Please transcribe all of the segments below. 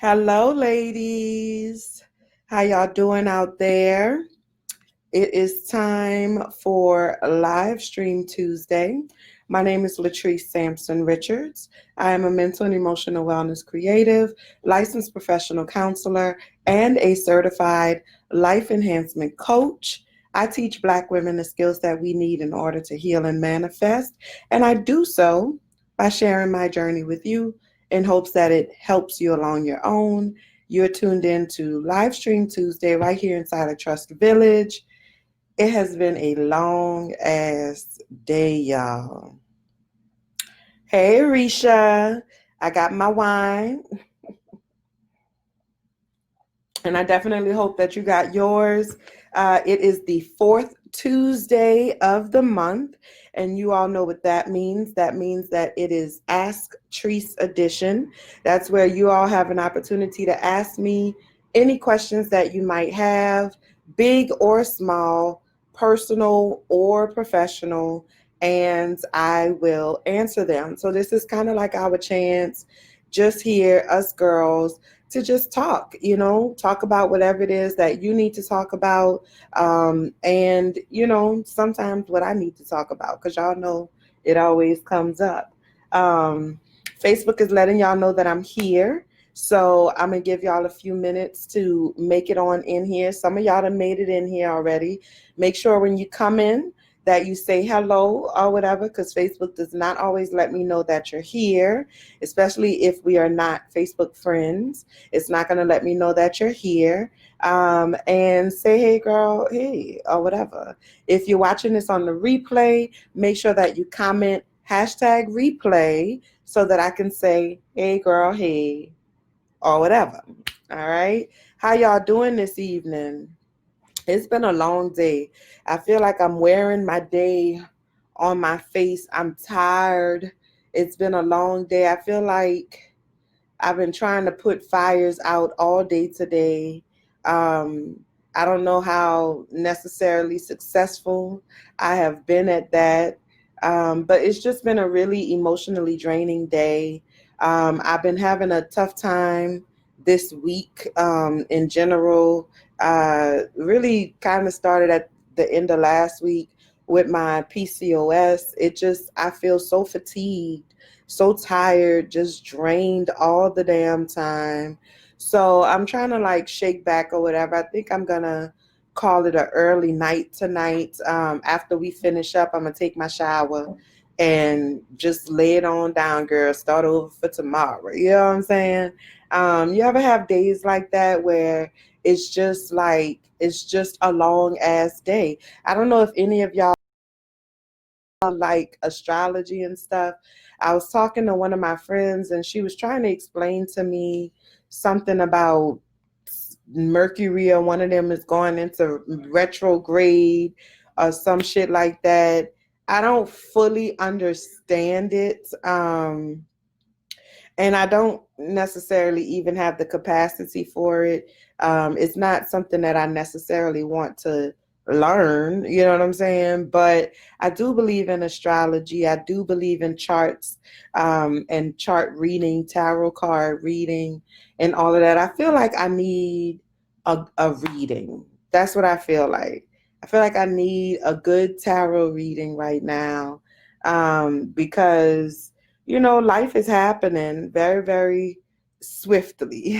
Hello, ladies. How y'all doing out there? It is time for Live Stream Tuesday. My name is Latrice Sampson Richards. I am a mental and emotional wellness creative, licensed professional counselor, and a certified life enhancement coach. I teach Black women the skills that we need in order to heal and manifest, and I do so by sharing my journey with you in hopes that it helps you along your own. You're tuned in to Live Stream Tuesday right here inside of Trust Village. It has been a long ass day, y'all. Hey, Risha. I got my wine, and I definitely hope that you got yours. It is the fourth Tuesday of the month, and you all know what that means. That means that it is Ask Treese edition. That's where you all have an opportunity to ask me any questions that you might have, big or small, personal or professional, and I will answer them. So this is kind of like our chance just here, us girls, to just talk, talk about whatever it is that you need to talk about. And, sometimes what I need to talk about, because y'all know it always comes up. Um, Facebook is letting y'all know that I'm here. So I'm going to give y'all a few minutes to make it on in here. Some of y'all have made it in here already. Make sure when you come in that you say hello or whatever, because Facebook does not always let me know that you're here, especially if we are not Facebook friends. It's not going to let me know that you're here. And say, hey, girl, hey, or whatever. If you're watching this on the replay, make sure that you comment hashtag replay so that I can say, hey, girl, hey, or whatever. All right. How y'all doing this evening? It's been a long day. I feel like I'm wearing my day on my face. I'm tired. It's been a long day. I feel like I've been trying to put fires out all day today. Um, I don't know how necessarily successful I have been at that, but it's just been a really emotionally draining day. I've been having a tough time this week in general. Really kind of started at the end of last week with my PCOS. I feel so fatigued, so tired, just drained all the damn time. So I'm trying to like shake back or whatever. I think I'm gonna call it an early night tonight. After we finish up, I'm gonna take my shower and just lay it on down, girl. Start over for tomorrow. You know what I'm saying? You ever have days like that where it's just a long ass day? I don't know if any of y'all like astrology and stuff. I was talking to one of my friends and she was trying to explain to me something about Mercury, or one of them is going into retrograde or some shit like that. I don't fully understand it. And I don't necessarily even have the capacity for it. It's not something that I necessarily want to learn, you know what I'm saying? But I do believe in astrology. I do believe in charts, and chart reading, tarot card reading, and all of that. I feel like I need a reading. That's what I feel like. I feel like I need a good tarot reading right now, because life is happening very, very swiftly.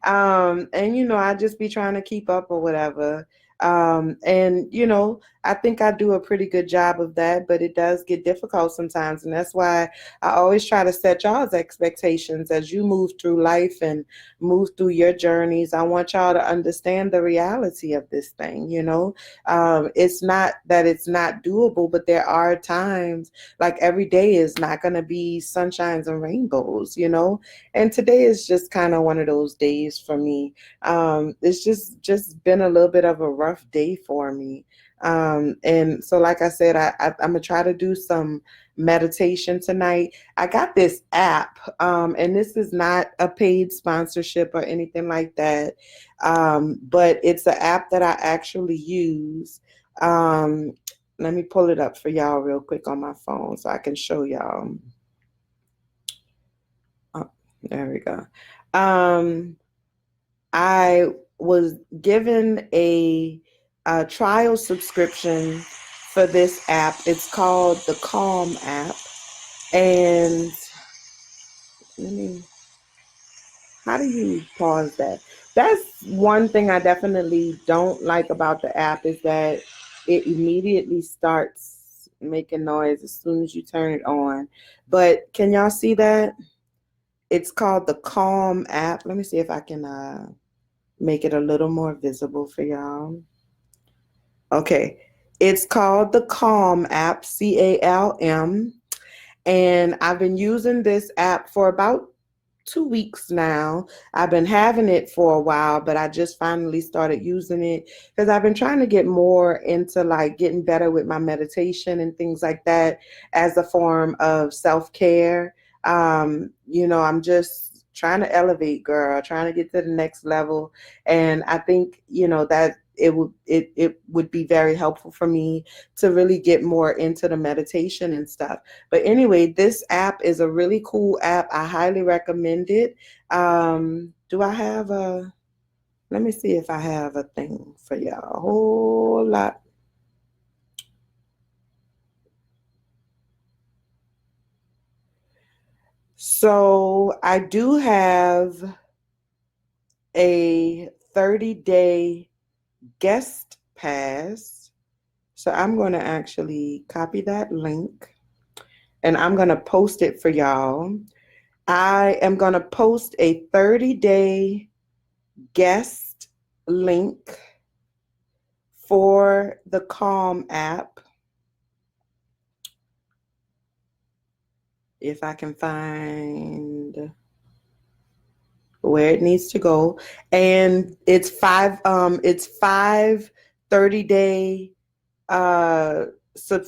And I just be trying to keep up or whatever. And I think I do a pretty good job of that, but it does get difficult sometimes. And that's why I always try to set y'all's expectations as you move through life and move through your journeys. I want y'all to understand the reality of this thing. It's not that it's not doable, but there are times, like every day is not going to be sunshines and rainbows. And today is just kind of one of those days for me. It's just been a little bit of a rough day for me. And so, like I said, I'm gonna try to do some meditation tonight. I got this app, and this is not a paid sponsorship or anything like that, but it's an app that I actually use. Um, Let me pull it up for y'all real quick on my phone so I can show y'all. There we go. Um, I was given a trial subscription for this app. It's called the Calm app. And let me, how do you pause that? That's one thing I definitely don't like about the app is that it immediately starts making noise as soon as you turn it on. But can y'all see that? It's called the Calm app. Let me see if I can make it a little more visible for y'all. Okay. It's called the Calm app, CALM. And I've been using this app for about 2 weeks now. I've been having it for a while, but I just finally started using it because I've been trying to get more into like getting better with my meditation and things like that as a form of self-care. I'm just trying to elevate, girl, trying to get to the next level. And I think, that it would be very helpful for me to really get more into the meditation and stuff. But anyway, this app is a really cool app. I highly recommend it. Do I have let me see if I have a thing for y'all. A whole lot. So I do have a 30-day guest pass. So I'm going to actually copy that link and I'm going to post it for y'all. I am going to post a 30-day guest link for the Calm app. If I can find where it needs to go. And it's five 30-day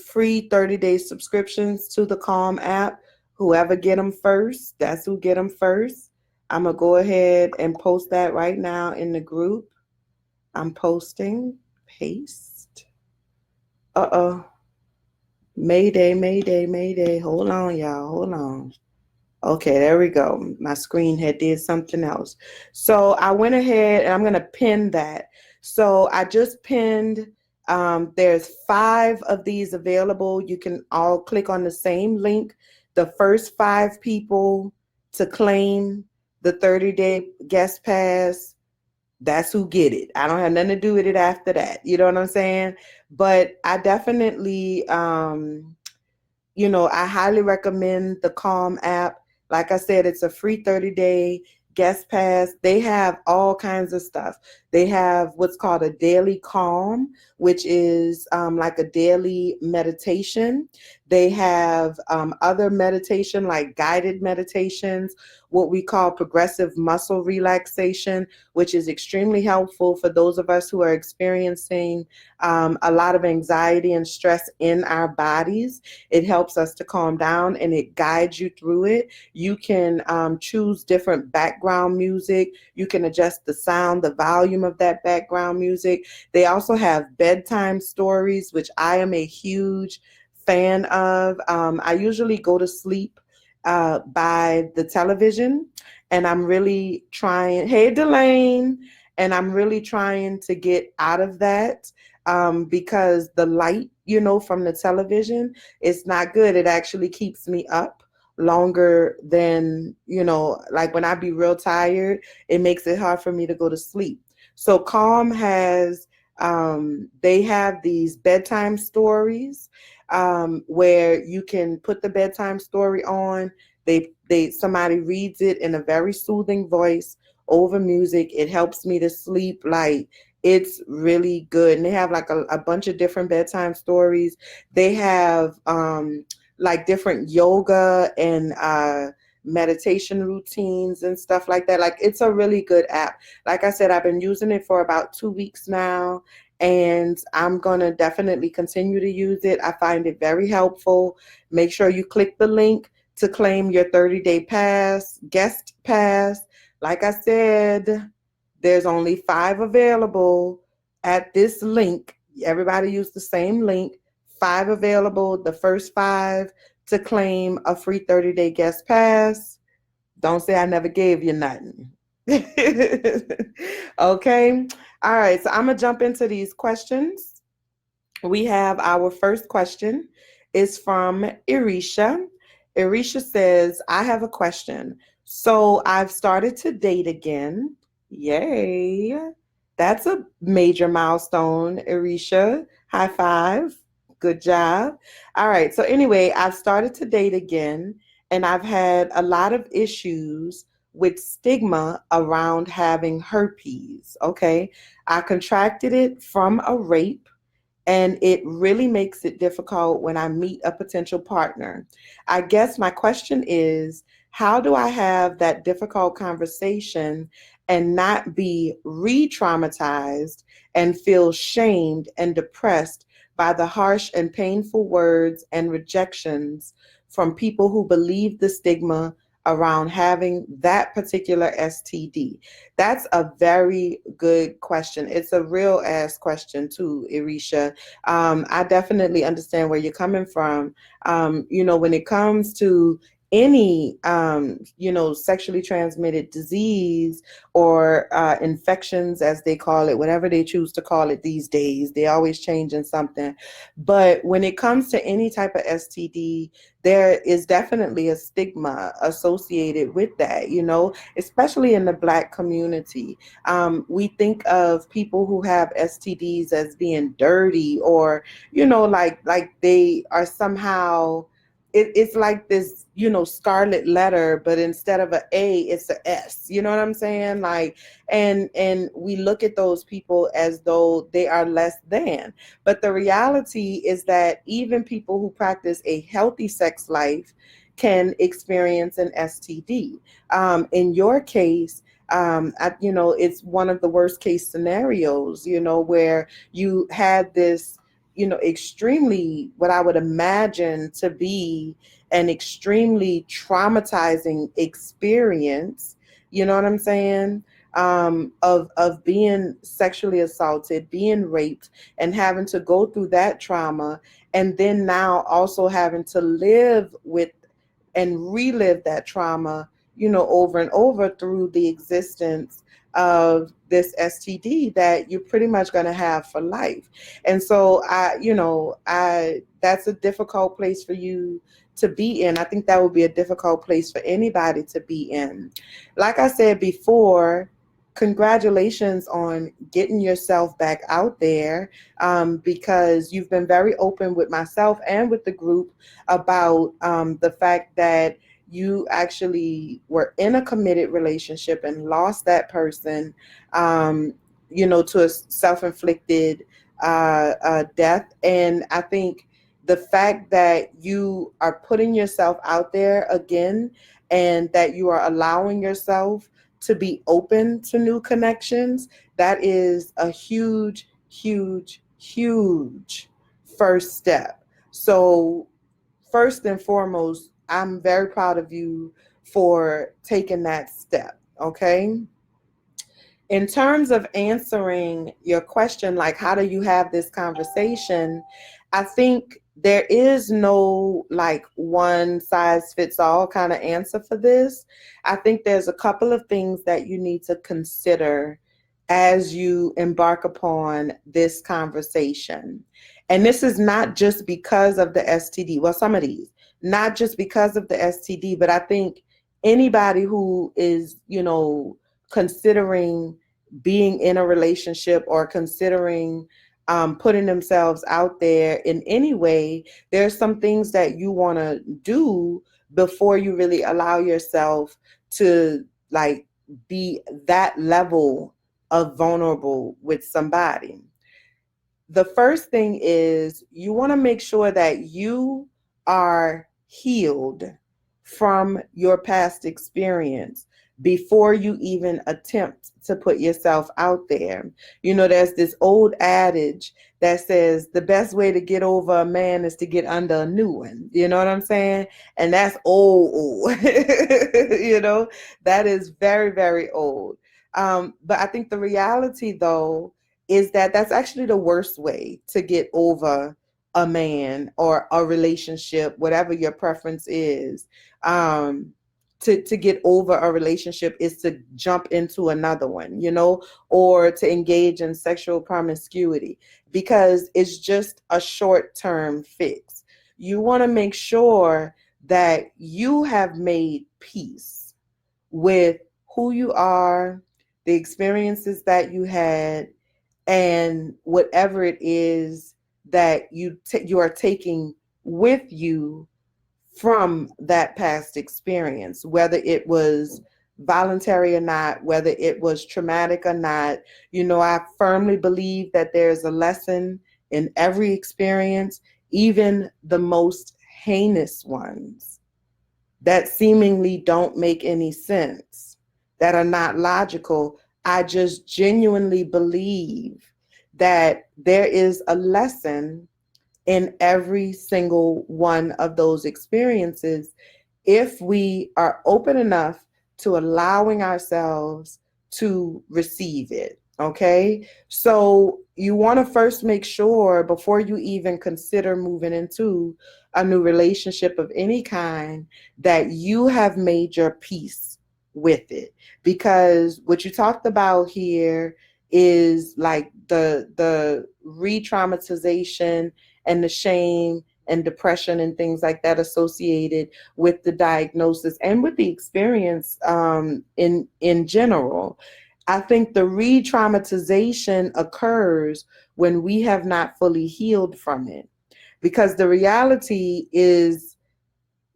free 30-day subscriptions to the Calm app. Whoever get them first, that's who get them first. I'm going to go ahead and post that right now in the group. I'm posting. Paste. Uh-oh. Mayday, mayday, mayday. Hold on, y'all. Hold on. Okay, there we go. My screen had did something else. So I went ahead and I'm going to pin that. So I just pinned, there's 5 of these available. You can all click on the same link. The first 5 people to claim the 30-day guest pass, that's who get it. I don't have nothing to do with it after that. You know what I'm saying? But I definitely, I highly recommend the Calm app. Like I said, it's a free 30-day guest pass. They have all kinds of stuff. They have what's called a daily calm, which is like a daily meditation. They have other meditation, like guided meditations, what we call progressive muscle relaxation, which is extremely helpful for those of us who are experiencing a lot of anxiety and stress in our bodies. It helps us to calm down and it guides you through it. You can choose different background music. You can adjust the sound, the volume of that background music. They also have bedtime stories, which I am a huge fan of. I usually go to sleep by the television, and I'm really trying, hey Delane, and I'm really trying to get out of that because the light, from the television is not good. It actually keeps me up longer than, like when I be real tired, it makes it hard for me to go to sleep. So Calm has, they have these bedtime stories where you can put the bedtime story on. Somebody reads it in a very soothing voice over music. It helps me to sleep. Like, it's really good. And they have like a bunch of different bedtime stories. They have like different yoga and meditation routines and stuff like that. Like, it's a really good app. Like I said, I've been using it for about 2 weeks now, and I'm going to definitely continue to use it. I find it very helpful. Make sure you click the link to claim your 30-day pass, guest pass. Like I said, there's only 5 available at this link. Everybody use the same link. 5 available, the first 5 to claim a free 30-day guest pass. Don't say I never gave you nothing. Okay. All right. So I'm going to jump into these questions. We have our first question is from Irisha. Irisha says, I have a question. So I've started to date again. Yay. That's a major milestone, Irisha. High five. Good job. All right. So anyway, I've started to date again and I've had a lot of issues with stigma around having herpes. Okay. I contracted it from a rape and it really makes it difficult when I meet a potential partner. I guess my question is, how do I have that difficult conversation and not be re traumatized and feel shamed and depressed by the harsh and painful words and rejections from people who believe the stigma around having that particular STD? That's a very good question. It's a real ass question too, Irisha. I definitely understand where you're coming from. When it comes to any, sexually transmitted disease or infections, as they call it, whatever they choose to call it these days, they always changing something. But when it comes to any type of STD, there is definitely a stigma associated with that, especially in the Black community. We think of people who have STDs as being dirty or, like they are somehow, it's like this, scarlet letter, but instead of an A, it's a S. You know what I'm saying? Like, and we look at those people as though they are less than. But the reality is that even people who practice a healthy sex life can experience an STD. In your case, it's one of the worst case scenarios, where you had this, extremely, what I would imagine to be an extremely traumatizing experience, you know what I'm saying? Of being sexually assaulted, being raped, and having to go through that trauma, and then now also having to live with and relive that trauma, over and over through the existence of this STD that you're pretty much going to have for life. And so that's a difficult place for you to be in. I think that would be a difficult place for anybody to be in. Like I said before, congratulations on getting yourself back out there, because you've been very open with myself and with the group about the fact that you actually were in a committed relationship and lost that person, to a self-inflicted death. And I think the fact that you are putting yourself out there again and that you are allowing yourself to be open to new connections, that is a huge, huge, huge first step. So first and foremost, I'm very proud of you for taking that step. Okay. In terms of answering your question, like how do you have this conversation, I think there is no like one size fits all kind of answer for this. I think there's a couple of things that you need to consider as you embark upon this conversation. And this is not just because of the STD. Well, some of these, not just because of the STD, but I think anybody who is, considering being in a relationship or considering putting themselves out there in any way, there's some things that you want to do before you really allow yourself to like be that level of vulnerable with somebody. The first thing is you want to make sure that you are healed from your past experience before you even attempt to put yourself out there. There's this old adage that says the best way to get over a man is to get under a new one. You know what I'm saying? And that's old. That is very, very old. But I think the reality, though, is that that's actually the worst way to get over a man or a relationship, whatever your preference is. to get over a relationship is to jump into another one, or to engage in sexual promiscuity, because it's just a short-term fix. You want to make sure that you have made peace with who you are, the experiences that you had, and whatever it is that you are taking with you from that past experience, whether it was voluntary or not, whether it was traumatic or not. I firmly believe that there's a lesson in every experience, even the most heinous ones that seemingly don't make any sense, that are not logical. I just genuinely believe that there is a lesson in every single one of those experiences if we are open enough to allowing ourselves to receive it. Okay. So you want to first make sure, before you even consider moving into a new relationship of any kind, that you have made your peace with it. Because what you talked about here is like the re-traumatization and the shame and depression and things like that associated with the diagnosis and with the experience, in general. I think the re-traumatization occurs when we have not fully healed from it, because the reality is,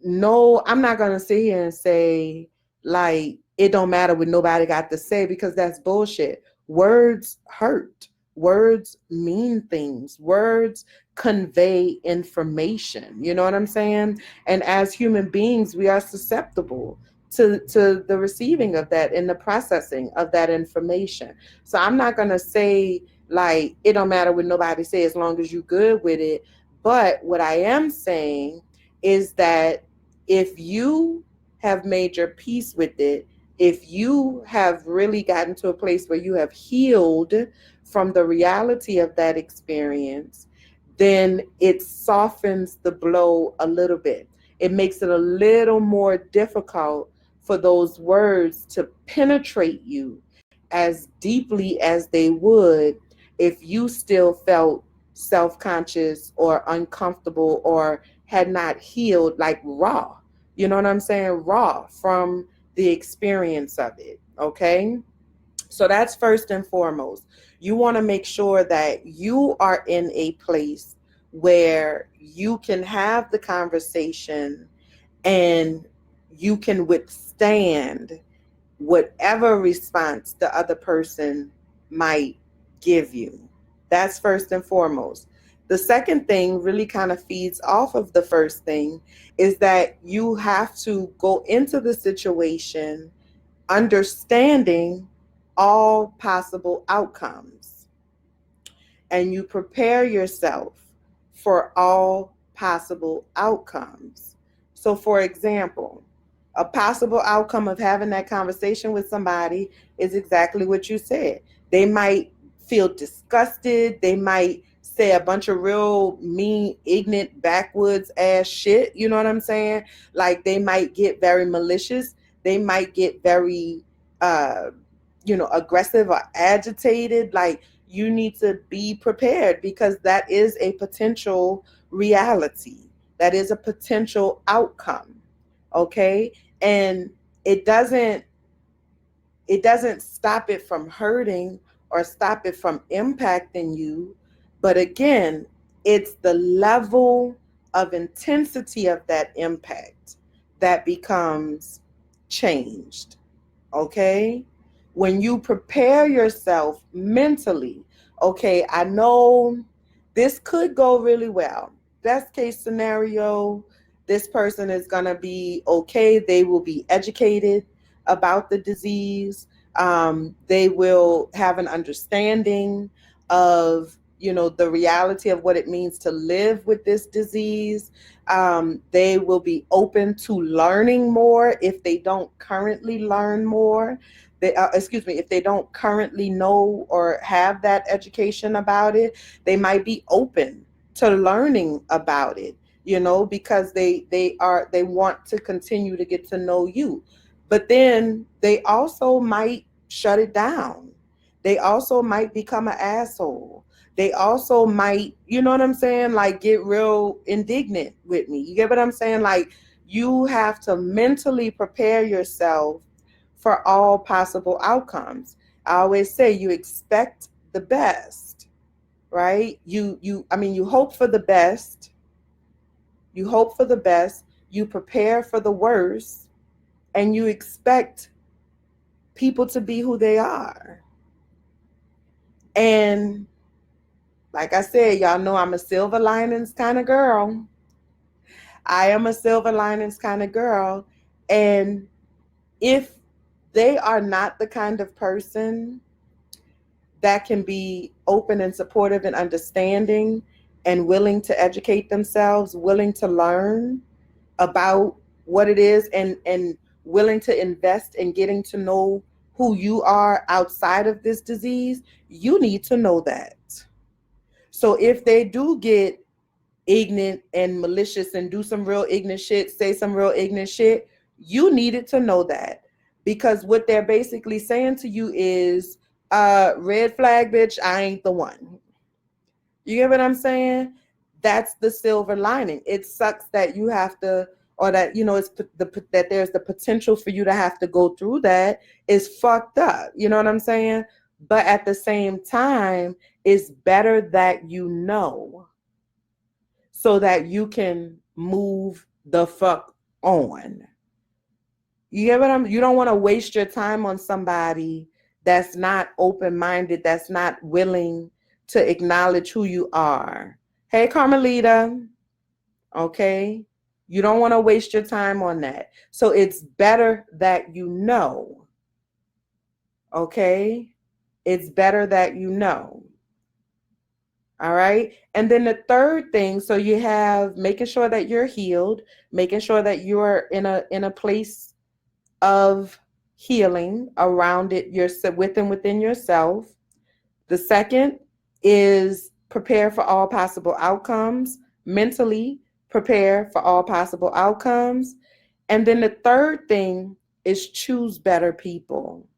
no, I'm not going to sit here and say, like, it don't matter what nobody got to say, because that's bullshit. Words hurt. Words mean things. Words convey information. You know what I'm saying? And as human beings, we are susceptible to the receiving of that and the processing of that information. So I'm not going to say, like, it don't matter what nobody say as long as you good with it. But what I am saying is that if you have made your peace with it, if you have really gotten to a place where you have healed from the reality of that experience, then it softens the blow a little bit. It makes it a little more difficult for those words to penetrate you as deeply as they would if you still felt self-conscious or uncomfortable or had not healed, like raw. You know what I'm saying? Raw from the experience of it. Okay. So that's first and foremost. You want to make sure that you are in a place where you can have the conversation and you can withstand whatever response the other person might give you. That's first and foremost. The second thing really kind of feeds off of the first thing, is that you have to go into the situation understanding all possible outcomes, and you prepare yourself for all possible outcomes. So, for example, a possible outcome of having that conversation with somebody is exactly what you said. They might feel disgusted. They might say a bunch of real mean, ignorant, backwoods ass shit. You know what I'm saying? Like, they might get very malicious. They might get very, uh, aggressive or agitated. Like, you need to be prepared, because that is a potential reality. That is a potential outcome. Okay. And it doesn't it doesn't stop it from hurting or stop it from impacting you. But again, it's the level of intensity of that impact that becomes changed. Okay? When you prepare yourself mentally, okay, I know this could go really well. Best case scenario, this person is going to be okay. They will be educated about the disease. They will have an understanding of, the reality of what it means to live with this disease. They will be open to learning more if they don't currently learn more. If they don't currently know or have that education about it, they might be open to learning about it. because they want to continue to get to know you. But then they also might shut it down. They also might become an asshole. They also might, you know what I'm saying, like get real indignant with me. You get what I'm saying? Like, you have to mentally prepare yourself for all possible outcomes. I always say you expect the best, right? You hope for the best. You hope for the best, you prepare for the worst, and you expect people to be who they are. And like I said, y'all know I'm a silver linings kind of girl. I am a silver linings kind of girl. And if they are not the kind of person that can be open and supportive and understanding and willing to educate themselves, willing to learn about what it is, and willing to invest in getting to know who you are outside of this disease, you need to know that. So if they do get ignorant and malicious and do some real ignorant shit, say some real ignorant shit, you needed to know that. Because what they're basically saying to you is, red flag, bitch, I ain't the one. You get what I'm saying? That's the silver lining. It sucks that you have to, or that, it's that there's the potential for you to have to go through that. Is fucked up. You know what I'm saying? But at the same time, it's better that you know, so that you can move the fuck on. You get what you don't want to waste your time on somebody that's not open-minded, that's not willing to acknowledge who you are. Hey, Carmelita. Okay? You don't want to waste your time on that. So it's better that you know. Okay? It's better that you know. All right. And then the third thing, so you have making sure that you're healed, making sure that you're in a place of healing around it, you're within yourself. The second is prepare for all possible outcomes, mentally prepare for all possible outcomes. And then the third thing is choose better people.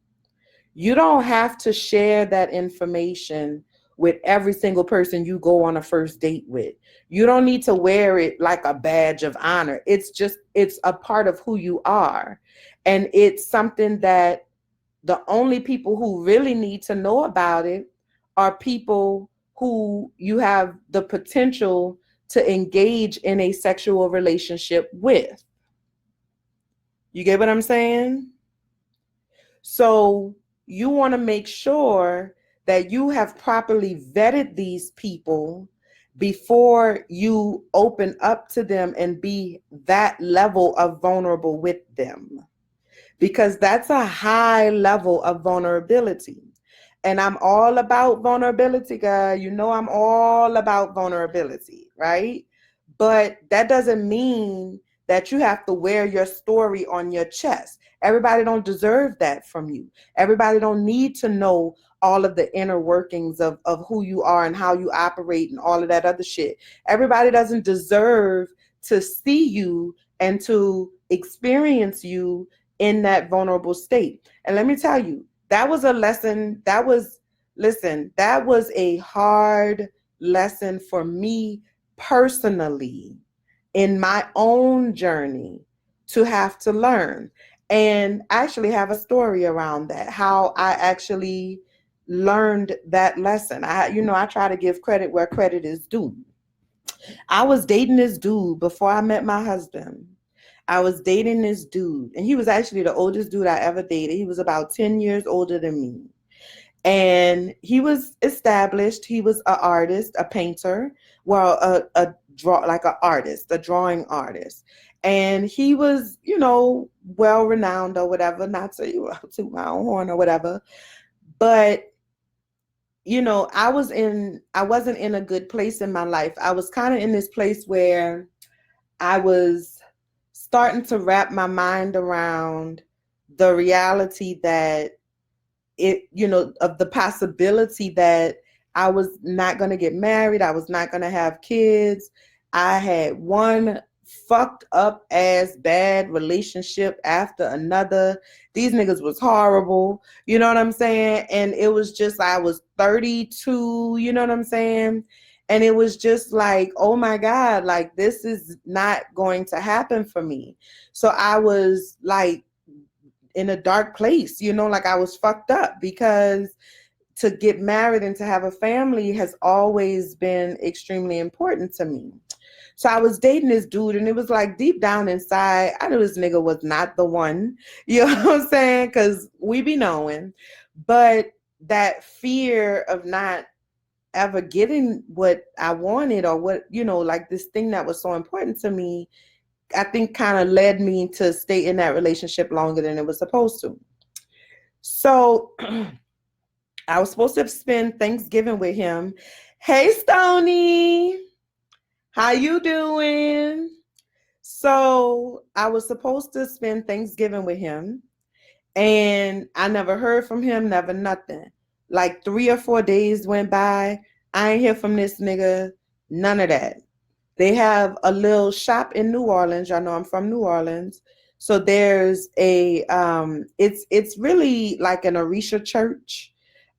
You don't have to share that information with every single person you go on a first date with. You don't need to wear it like a badge of honor. It's a part of who you are. And it's something that the only people who really need to know about it are people who you have the potential to engage in a sexual relationship with. You get what I'm saying? So you want to make sure that you have properly vetted these people before you open up to them and be that level of vulnerable with them. Because that's a high level of vulnerability. And I'm all about vulnerability, girl. You know I'm all about vulnerability, right? But that doesn't mean that you have to wear your story on your chest. Everybody don't deserve that from you. Everybody don't need to know all of the inner workings of who you are and how you operate and all of that other shit. Everybody doesn't deserve to see you and to experience you in that vulnerable state. And let me tell you, that was a lesson. That was a hard lesson for me personally in my own journey to have to learn. And I actually have a story around that, how I actually learned that lesson. I try to give credit where credit is due. I was dating this dude before I met my husband. I was dating this dude, and he was actually the oldest dude I ever dated. He was about 10 years older than me. And he was established. He was an artist, a painter, well, like an artist, a drawing artist. And he was, well renowned or whatever, not to my own horn or whatever. But I wasn't in a good place in my life. I was kind of in this place where I was starting to wrap my mind around the reality that of the possibility that I was not going to get married. I was not going to have kids. I had one fucked up ass bad relationship after another. These niggas was horrible. You know what I'm saying? And it was just, I was 32, you know what I'm saying? And it was just like, oh my God, like this is not going to happen for me. So I was like in a dark place, you know, like I was fucked up because to get married and to have a family has always been extremely important to me. So I was dating this dude, and it was like deep down inside, I knew this nigga was not the one. You know what I'm saying? Because we be knowing. But that fear of not ever getting what I wanted or what, you know, like this thing that was so important to me, I think kind of led me to stay in that relationship longer than it was supposed to. So I was supposed to spend Thanksgiving with him. Hey, Stony, how you doing? So I was supposed to spend Thanksgiving with him, and I never heard from him, never nothing. Like 3 or 4 days went by. I ain't hear from this nigga, none of that. They have a little shop in New Orleans. Y'all know I'm from New Orleans. So there's a it's really like an Orisha church.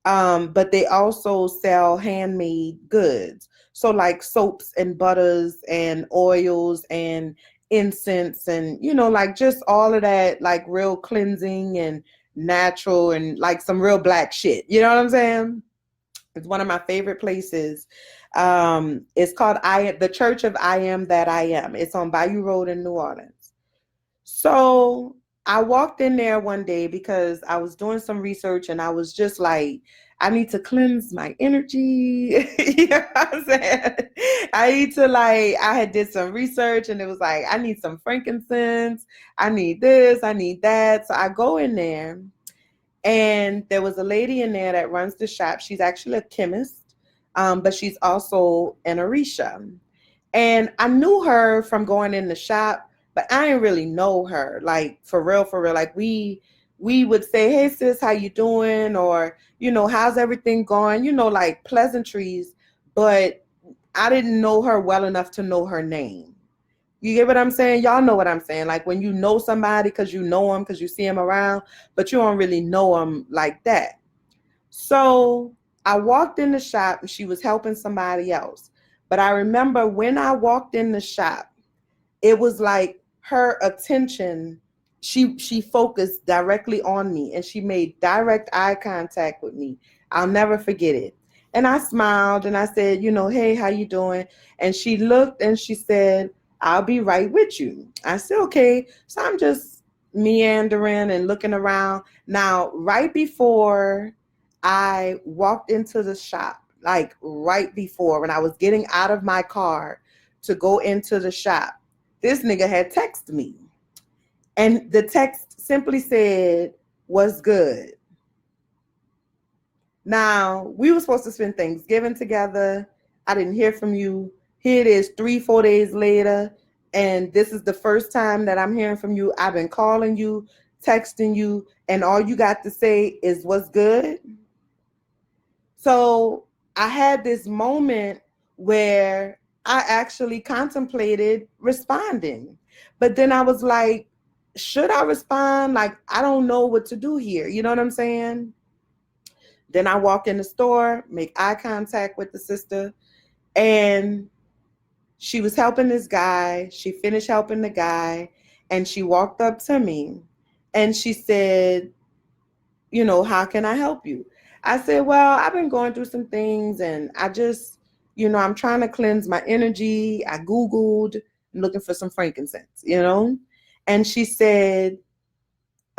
But they also sell handmade goods. So like soaps and butters and oils and incense and you know like just all of that like real cleansing and natural and like some real black shit. You know what I'm saying? It's one of my favorite places. It's called the Church of I Am That I Am. It's on Bayou Road in New Orleans. So I walked in there one day because I was doing some research and I was just like, I need to cleanse my energy. You know what I'm saying? I need to like, I had did some research and it was like, I need some frankincense. I need this, I need that. So I go in there and there was a lady in there that runs the shop. She's actually a chemist, but she's also an Orisha. And I knew her from going in the shop, but I didn't really know her, like for real, for real. Like we would say, "Hey sis, how you doing?" Or you know, "How's everything going?" You know, like pleasantries. But I didn't know her well enough to know her name. You get what I'm saying? Y'all know what I'm saying. Like when you know somebody because you know them, because you see them around, but you don't really know them like that. So I walked in the shop and she was helping somebody else. But I remember when I walked in the shop, it was like her attention, she focused directly on me and she made direct eye contact with me. I'll never forget it. And I smiled and I said, you know, "Hey, how you doing?" And she looked and she said, "I'll be right with you." I said, "Okay." So I'm just meandering and looking around. Now, right before I walked into the shop, like right before when I was getting out of my car to go into the shop, this nigga had texted me. And the text simply said, "What's good?" Now, we were supposed to spend Thanksgiving together. I didn't hear from you. Here it is 3, 4 days later. And this is the first time that I'm hearing from you. I've been calling you, texting you, and all you got to say is "What's good?" So I had this moment where I actually contemplated responding. But then I was like, should I respond? Like, I don't know what to do here. You know what I'm saying? Then I walk in the store, make eye contact with the sister, and she was helping this guy. She finished helping the guy, and she walked up to me and she said, you know, "How can I help you?" I said, "Well, I've been going through some things and I just, you know, I'm trying to cleanse my energy. I Googled, I'm looking for some frankincense, you know?" And she said,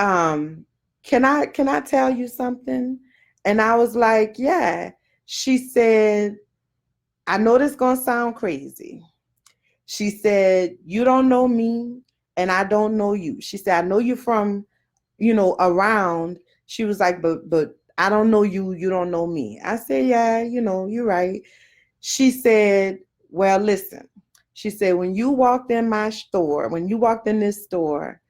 um, can I tell you something?" And I was like, "Yeah." She said, "I know this gonna sound crazy." She said, "You don't know me and I don't know you." She said, "I know you from, you know, around." She was like, but I don't know you, you don't know me." I said, "Yeah, you know, you're right." She said, "Well, listen." She said, "When you walked in my store, when you walked in this store,"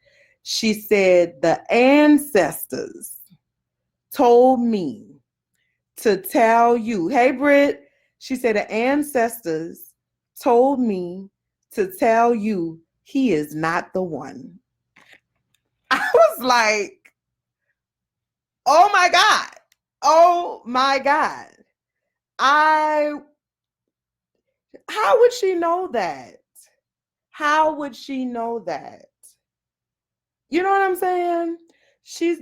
she said, "the ancestors told me to tell you," hey Britt, she said, "the ancestors told me to tell you he is not the one. I was like, oh my God. Oh my God. How would she know that? How would she know that? You know what I'm saying?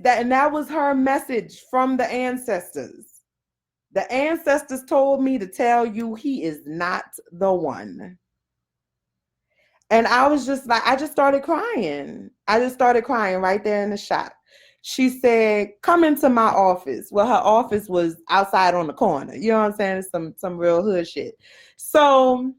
And that was her message from the ancestors. The ancestors told me to tell you he is not the one. And I was just like, I just started crying. I just started crying right there in the shop. She said, come into my office. Well, her office was outside on the corner. You know what I'm saying? Some real hood shit. So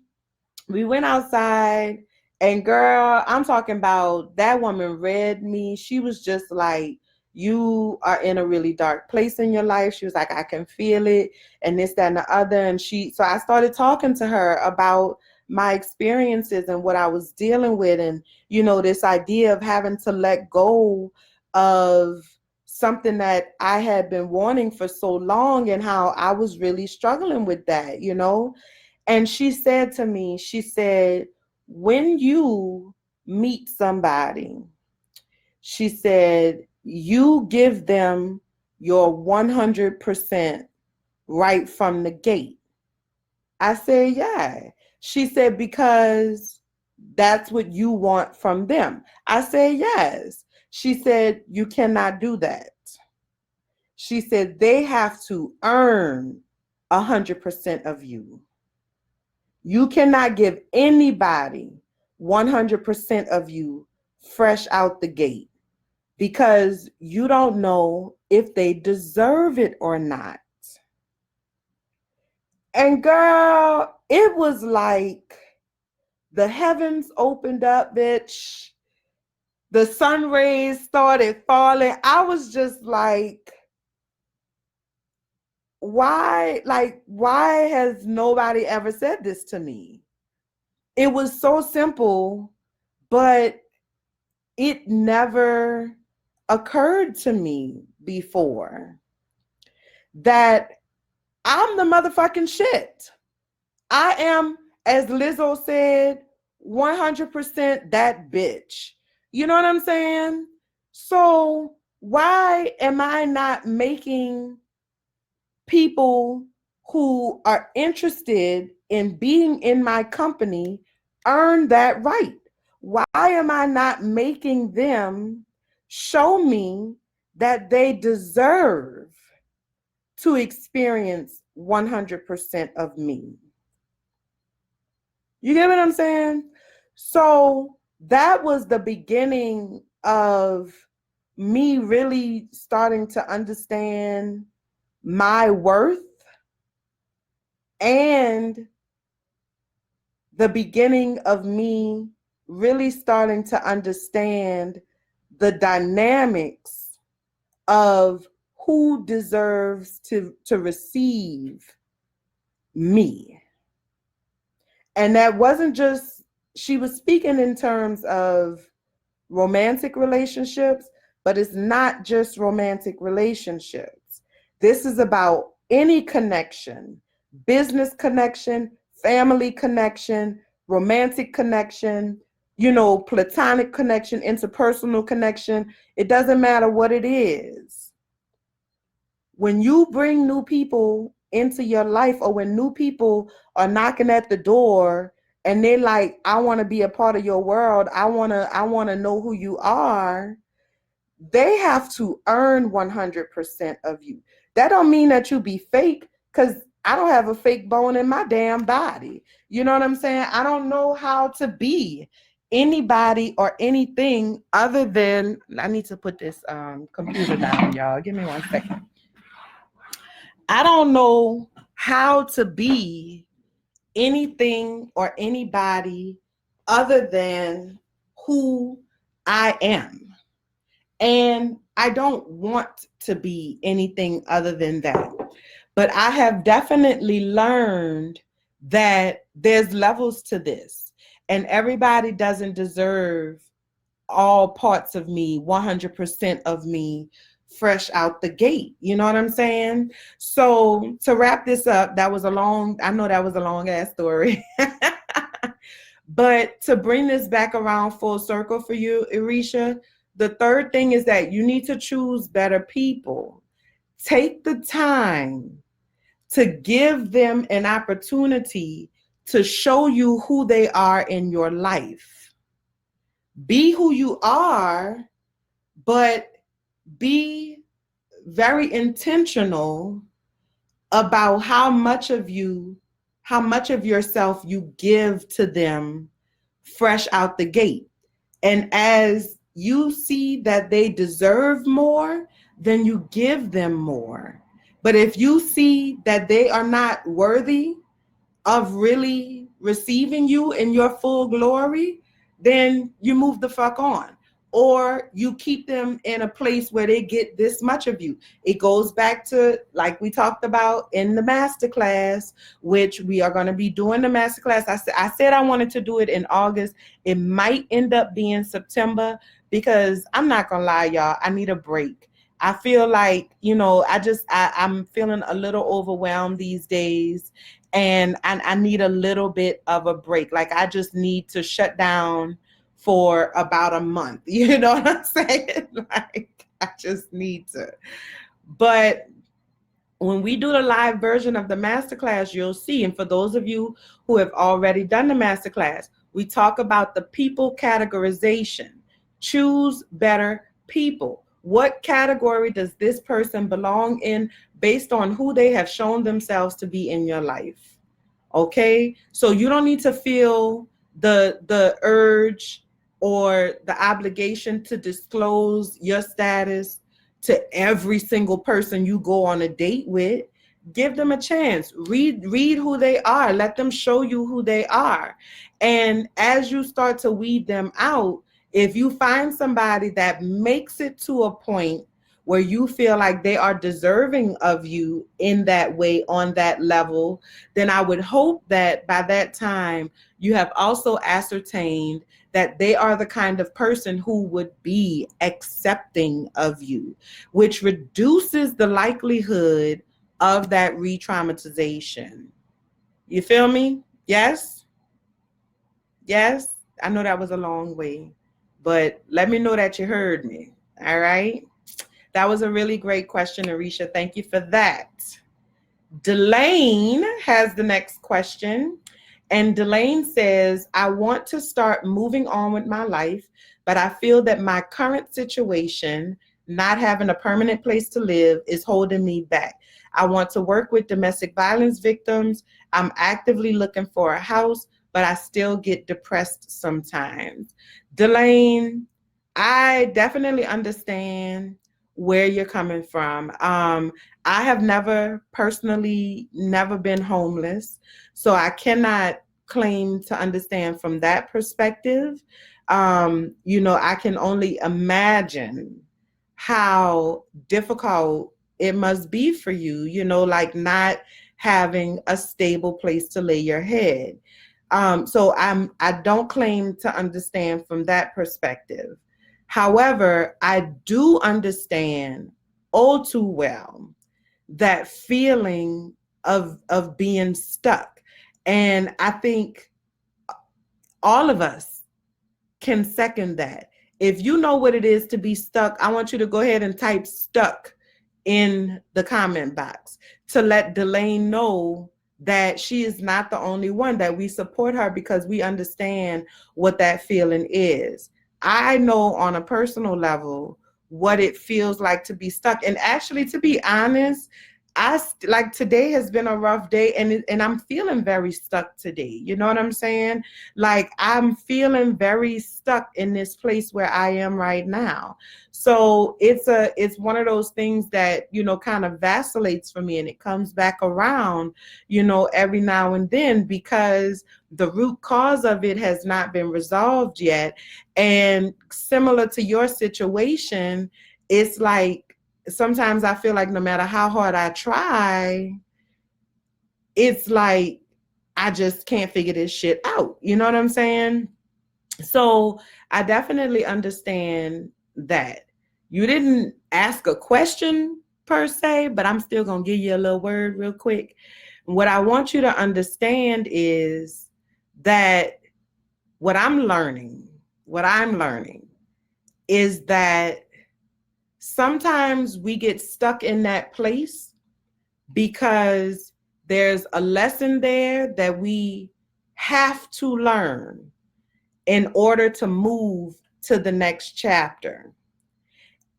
we went outside, and girl, I'm talking about that woman read me. She was just like, you are in a really dark place in your life. She was like, I can feel it, and this, that, and the other. And so I started talking to her about my experiences and what I was dealing with, and, you know, this idea of having to let go of something that I had been wanting for so long, and how I was really struggling with that, you know. And she said to me, she said, when you meet somebody, she said, you give them your 100% right from the gate. I said, yeah. She said, because that's what you want from them. I said, yes. She said, you cannot do that. She said, they have to earn 100% of you. You cannot give anybody 100% of you fresh out the gate, because you don't know if they deserve it or not. And girl, it was like the heavens opened up, bitch. The sun rays started falling. I was just like, why has nobody ever said this to me? It was so simple, but it never occurred to me before that I'm the motherfucking shit. I am, as Lizzo said, 100% that bitch. You know what I'm saying? So why am I not making people who are interested in being in my company earn that right? Why am I not making them show me that they deserve to experience 100% of me? You get what I'm saying? So that was the beginning of me really starting to understand my worth, and the beginning of me really starting to understand the dynamics of who deserves to receive me. And that wasn't just, she was speaking in terms of romantic relationships, but it's not just romantic relationships. This is about any connection, business connection, family connection, romantic connection, you know, platonic connection, interpersonal connection. It doesn't matter what it is. When you bring new people into your life, or when new people are knocking at the door and they're like, I want to be a part of your world, I want to know who you are, they have to earn 100% of you. That don't mean that you be fake, because I don't have a fake bone in my damn body. You know what I'm saying? I don't know how to be anybody or anything other than, I need to put this computer down, y'all. Give me 1 second. I don't know how to be anything or anybody other than who I am. And I don't want to be anything other than that. But I have definitely learned that there's levels to this, and everybody doesn't deserve all parts of me, 100% of me, fresh out the gate. You know what I'm saying? So to wrap this up, I know that was a long ass story. But to bring this back around full circle for you, Erisha, the third thing is that you need to choose better people. Take the time to give them an opportunity to show you who they are in your life. Be who you are, but be very intentional about how much of yourself you give to them fresh out the gate. And as you see that they deserve more, then you give them more. But if you see that they are not worthy of really receiving you in your full glory, then you move the fuck on. Or you keep them in a place where they get this much of you. It goes back to, like we talked about in the masterclass, which we are going to be doing the masterclass. I said I wanted to do it in August. It might end up being September because I'm not going to lie, y'all, I need a break. I feel like, I'm feeling a little overwhelmed these days, and I need a little bit of a break. Like, I just need to shut down for about a month. You know what I'm saying? Like, I just need to. But when we do the live version of the masterclass, you'll see, and for those of you who have already done the masterclass, we talk about the people categorization. Choose better people. What category does this person belong in based on who they have shown themselves to be in your life? Okay, so you don't need to feel the urge or the obligation to disclose your status to every single person you go on a date with. Give them a chance. Read who they are. Let them show you who they are. And as you start to weed them out, if you find somebody that makes it to a point where you feel like they are deserving of you in that way, on that level, then I would hope that by that time you have also ascertained that they are the kind of person who would be accepting of you, which reduces the likelihood of that re-traumatization. You feel me? Yes? Yes? I know that was a long way, but let me know that you heard me. All right? That was a really great question, Arisha. Thank you for that. Delane has the next question. And Delane says, I want to start moving on with my life, but I feel that my current situation, not having a permanent place to live, is holding me back. I want to work with domestic violence victims. I'm actively looking for a house, but I still get depressed sometimes. Delane, I definitely understand where you're coming from. I have never been homeless, so I cannot claim to understand from that perspective. I can only imagine how difficult it must be for you, like not having a stable place to lay your head. So I don't claim to understand from that perspective. However, I do understand all too well that feeling of being stuck. And I think all of us can second that. If you know what it is to be stuck, I want you to go ahead and type stuck in the comment box to let Delane know that she is not the only one, that we support her because we understand what that feeling is. I know on a personal level what it feels like to be stuck. And actually, to be honest, like today has been a rough day, and I'm feeling very stuck today. You know what I'm saying? Like, I'm feeling very stuck in this place where I am right now. So it's one of those things that, kind of vacillates for me, and it comes back around, every now and then, because the root cause of it has not been resolved yet. And similar to your situation, it's like, sometimes I feel like no matter how hard I try, it's like I just can't figure this shit out. You know what I'm saying? So I definitely understand that. You didn't ask a question per se, but I'm still going to give you a little word real quick. What I want you to understand is that what I'm learning is that sometimes we get stuck in that place because there's a lesson there that we have to learn in order to move to the next chapter.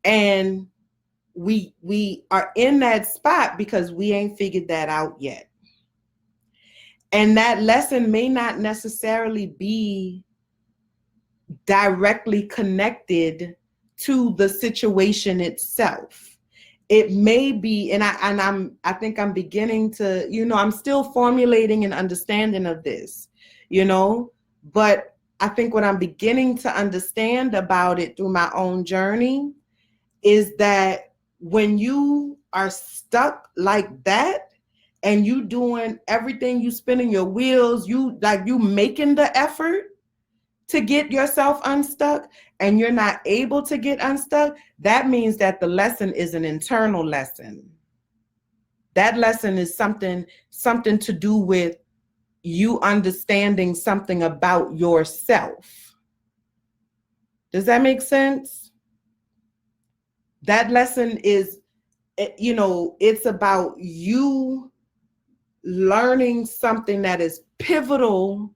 And we are in that spot because we ain't figured that out yet. And that lesson may not necessarily be directly connected to the situation itself. It may be, and I think I'm beginning to, I'm still formulating an understanding of this, but I think what I'm beginning to understand about it through my own journey is that when you are stuck like that and you doing everything, you spinning your wheels, you making the effort to get yourself unstuck and you're not able to get unstuck, that means that the lesson is an internal lesson. That lesson is something to do with you understanding something about yourself. Does that make sense? That lesson is, it's about you learning something that is pivotal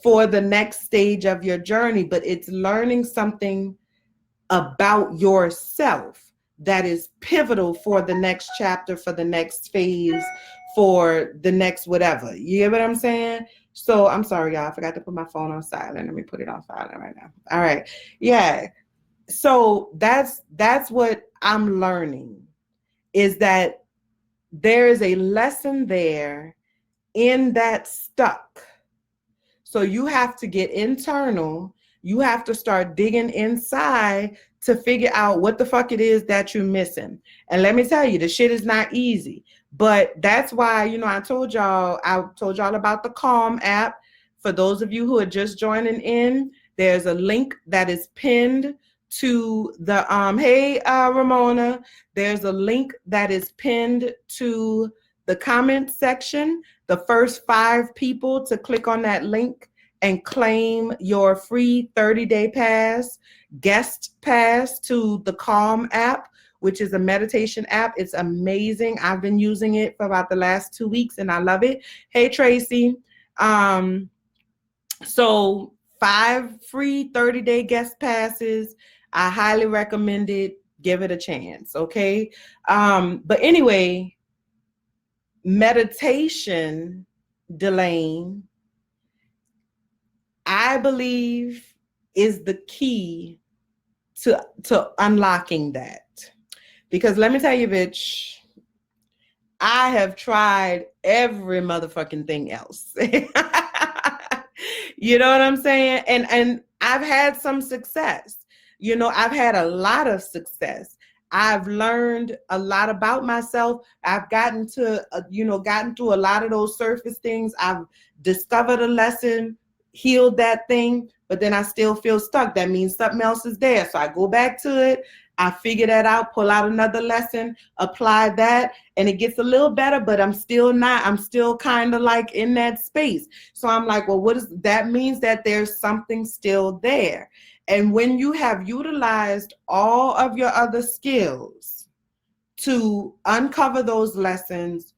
for the next stage of your journey, but it's learning something about yourself that is pivotal for the next chapter, for the next phase, for the next whatever. You get what I'm saying? So I'm sorry, y'all. I forgot to put my phone on silent. Let me put it on silent right now. All right. Yeah. So that's what I'm learning, is that there is a lesson there in that stuck. So you have to get internal. You have to start digging inside to figure out what the fuck it is that you're missing. And let me tell you, the shit is not easy. But that's why, I told y'all about the Calm app. For those of you who are just joining in, there's a link that is pinned to the hey Ramona, there's a link that is pinned to the comment section. The first 5 people to click on that link and claim your free 30-day guest pass to the Calm app, which is a meditation app. It's amazing. I've been using it for about the last 2 weeks and I love it. Hey, Tracy. So 5 free 30-day guest passes. I highly recommend it. Give it a chance. Okay. But anyway, meditation, Delane, I believe is the key to unlocking that. Because let me tell you, bitch, I have tried every motherfucking thing else. You know what I'm saying? And I've had some success. I've had a lot of success. I've learned a lot about myself. I've gotten through a lot of those surface things. I've discovered a lesson, healed that thing, but then I still feel stuck. That means something else is there. So I go back to it. I figure that out, pull out another lesson, apply that, and it gets a little better, but I'm still kind of like in that space. So I'm like, well, what is that? Means that there's something still there. And when you have utilized all of your other skills to uncover those lessons,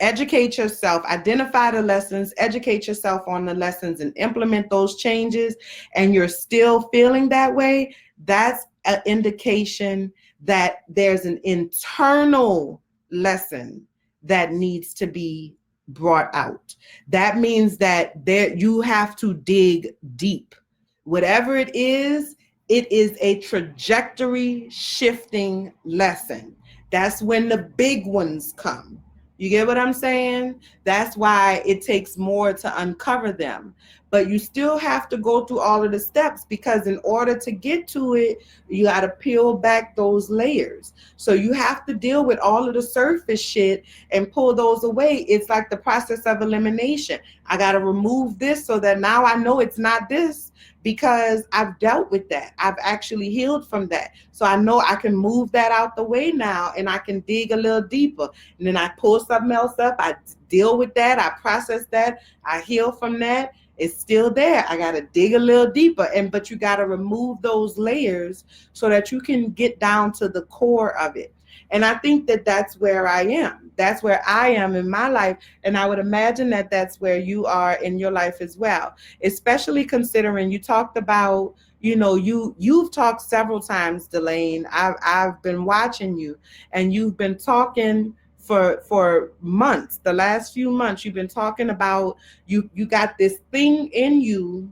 educate yourself, identify the lessons, educate yourself on the lessons, and implement those changes, and you're still feeling that way, that's an indication that there's an internal lesson that needs to be brought out. That means that you have to dig deep. Whatever it is a trajectory shifting lesson. That's when the big ones come. You get what I'm saying? That's why it takes more to uncover them. But you still have to go through all of the steps, because in order to get to it, you got to peel back those layers. So you have to deal with all of the surface shit and pull those away. It's like the process of elimination. I got to remove this so that now I know it's not this, because I've dealt with that. I've actually healed from that. So I know I can move that out the way now, and I can dig a little deeper. And then I pull something else up. I deal with that. I process that. I heal from that. It's still there. I got to dig a little deeper. But you got to remove those layers so that you can get down to the core of it. And I think that that's where I am. That's where I am in my life. And I would imagine that that's where you are in your life as well, especially considering you talked about, you've talked several times, Delane. I've been watching you, and you've been talking for months. The last few months you've been talking about, you got this thing in you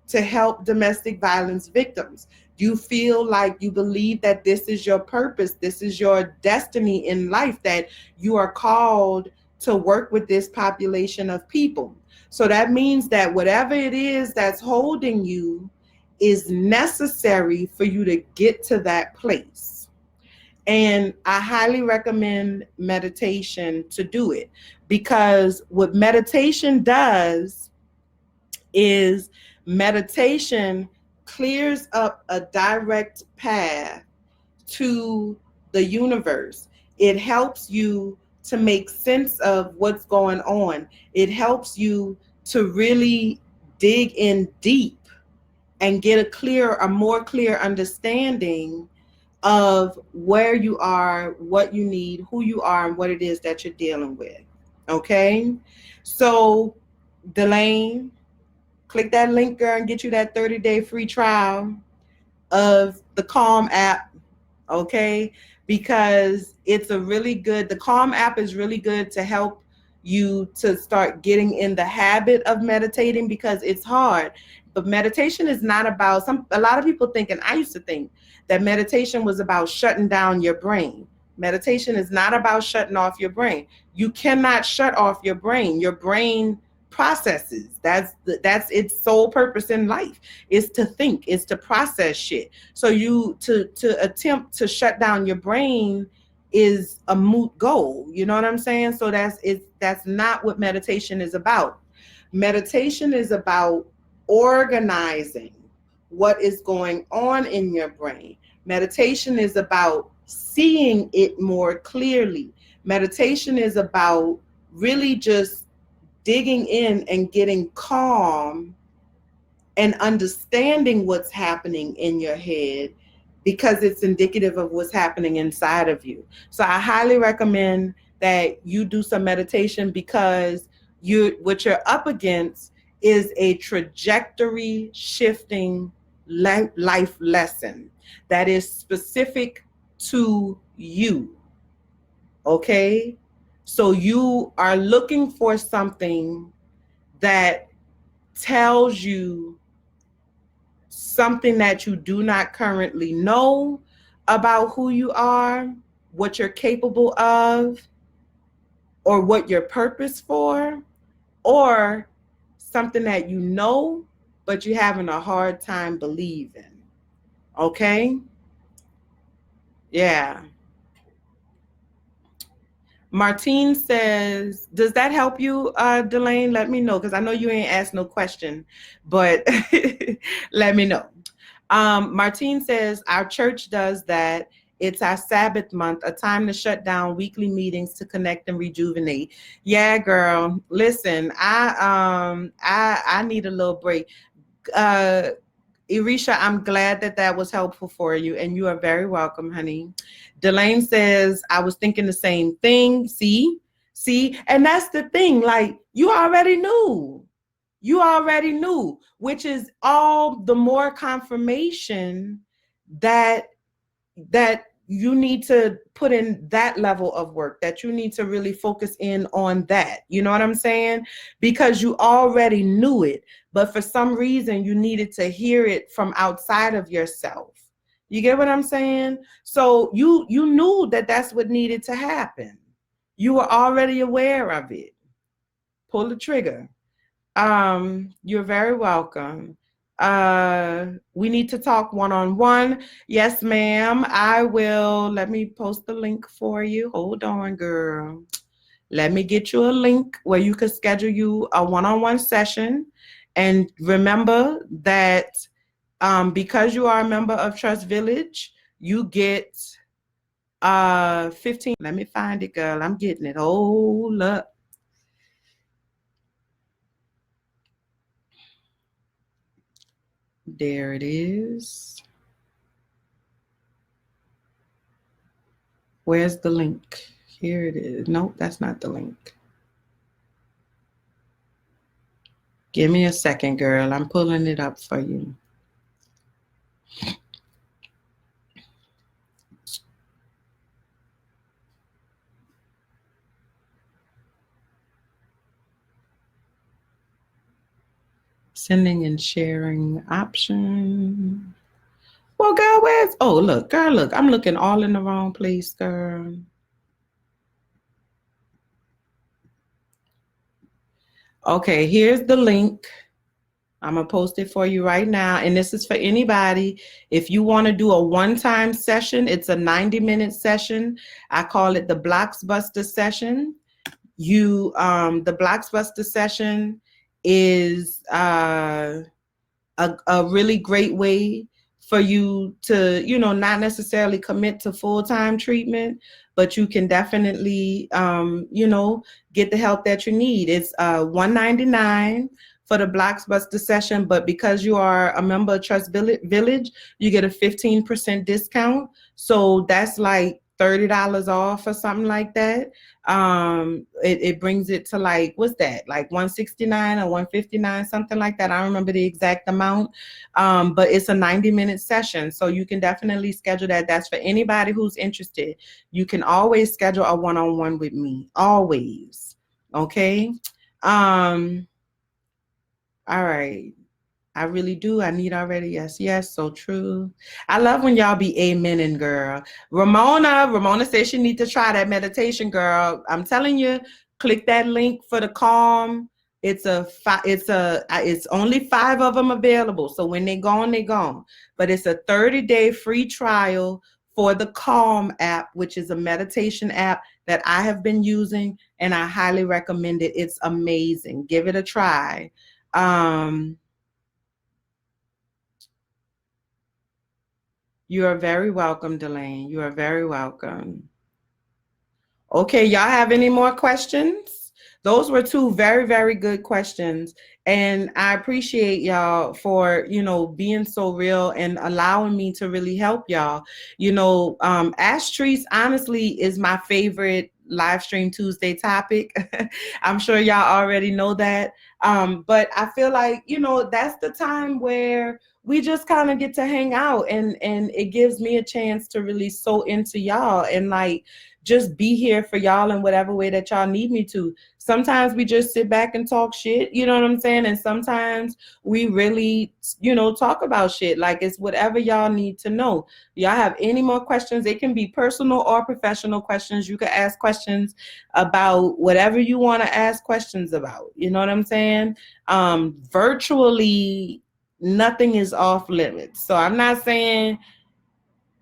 to help domestic violence victims. You feel like you believe that this is your purpose, this is your destiny in life, that you are called to work with this population of people. So that means that whatever it is that's holding you is necessary for you to get to that place. And I highly recommend meditation to do it, because what meditation does is meditation clears up a direct path to the universe. It helps you to make sense of what's going on. It helps you to really dig in deep and get a more clear understanding of where you are, what you need, who you are, and what it is that you're dealing with. Okay? So, Delane, click that link, girl, and get you that 30-day free trial of the Calm app. Okay? Because the Calm app is really good to help you to start getting in the habit of meditating, because it's hard. But meditation is not about a lot of people think, and I used to think, that meditation was about shutting down your brain. Meditation is not about shutting off your brain. You cannot shut off your brain. Your brain processes. That's its sole purpose in life, is to think, is to process shit. So to attempt to shut down your brain is a moot goal. You know what I'm saying? So that's not what meditation is about. Meditation is about organizing what is going on in your brain. Meditation is about seeing it more clearly. Meditation is about really just digging in and getting calm and understanding what's happening in your head, because it's indicative of what's happening inside of you. So I highly recommend that you do some meditation, because what you're up against is a trajectory shifting life lesson that is specific to you. Okay? So you are looking for something that tells you something that you do not currently know about who you are, what you're capable of, or what your purpose for, or something that you know, but you're having a hard time believing. Okay? Yeah. Martine says, does that help you, Delane? Let me know, because I know you ain't asked no question, but let me know. Martine says, our church does that. It's our Sabbath month, a time to shut down weekly meetings to connect and rejuvenate. Yeah, girl. Listen, I need a little break. Irisha, I'm glad that was helpful for you, and you are very welcome, honey. Delane says, I was thinking the same thing. See, and that's the thing. Like, you already knew, which is all the more confirmation that you need to put in that level of work, that you need to really focus in on that. You know what I'm saying? Because you already knew it, but for some reason you needed to hear it from outside of yourself. You get what I'm saying? So you knew that that's what needed to happen. You were already aware of it. Pull the trigger. You're very welcome. We need to talk one-on-one. Yes, ma'am. I will. Let me post the link for you. Hold on, girl. Let me get you a link where you can schedule you a one-on-one session. And remember that because you are a member of Trust Village, you get 15. Let me find it, girl. I'm getting it. Hold up. There it is. Where's the link? Here it is. Nope, that's not the link. Give me a second, girl. I'm pulling it up for you. Sending and sharing option. Well, girl, where's... Oh, look, girl, look. I'm looking all in the wrong place, girl. Okay, here's the link. I'm going to post it for you right now. And this is for anybody. If you want to do a one-time session, it's a 90-minute session. I call it the Blocksbuster session. The Blocksbuster session is a really great way for you to, not necessarily commit to full-time treatment, but you can definitely, get the help that you need. It's $199 for the Blocksbuster session, but because you are a member of Trust Village, you get a 15% discount. So that's like $30 off or something like that. It brings it to like, what's that? Like $169 or $159, something like that. I don't remember the exact amount. But it's a 90-minute session. So you can definitely schedule that. That's for anybody who's interested. You can always schedule a one-on-one with me. Always. Okay. All right. I really do. I need already. Yes, yes. So true. I love when y'all be amening, girl. Ramona says she need to try that meditation, girl. I'm telling you, click that link for the Calm. It's only 5 of them available. So when they're gone, they're gone. But it's a 30-day free trial for the Calm app, which is a meditation app that I have been using, and I highly recommend it. It's amazing. Give it a try. You are very welcome, Delane. You are very welcome. Okay, y'all have any more questions? Those were 2 very, very good questions. And I appreciate y'all for, being so real and allowing me to really help y'all. Ask Latrice honestly is my favorite live stream Tuesday topic. I'm sure y'all already know that. But I feel like, that's the time where we just kind of get to hang out, and it gives me a chance to really sow into y'all and like just be here for y'all in whatever way that y'all need me to. Sometimes we just sit back and talk shit, you know what I'm saying? And sometimes we really, talk about shit. Like, it's whatever y'all need to know. Y'all have any more questions? They can be personal or professional questions. You can ask questions about whatever you want to ask questions about. You know what I'm saying? Virtually, nothing is off limits. So I'm not saying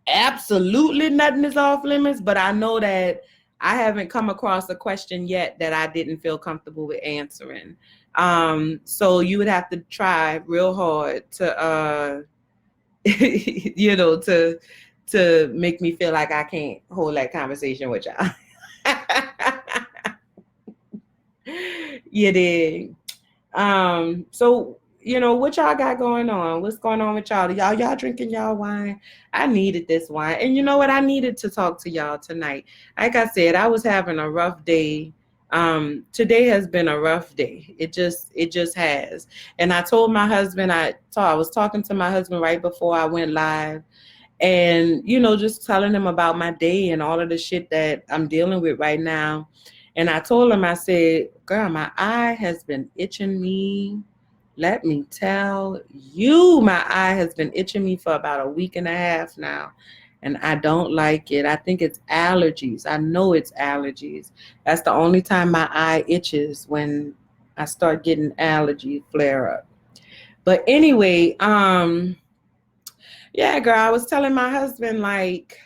absolutely nothing is off limits, but I know that I haven't come across a question yet that I didn't feel comfortable with answering. So you would have to try real hard to, to make me feel like I can't hold that conversation with y'all. You did. So, what y'all got going on? What's going on with y'all? Y'all drinking y'all wine? I needed this wine. And you know what? I needed to talk to y'all tonight. Like I said, I was having a rough day. Today has been a rough day. It just has. And I told my husband, I was talking to my husband right before I went live, and, just telling him about my day and all of the shit that I'm dealing with right now. And I told him, I said, girl, my eye has been itching me. Let me tell you, my eye has been itching me for about a week and a half now. And I don't like it. I think it's allergies. I know it's allergies. That's the only time my eye itches, when I start getting allergy flare up. But anyway, yeah, girl, I was telling my husband, like,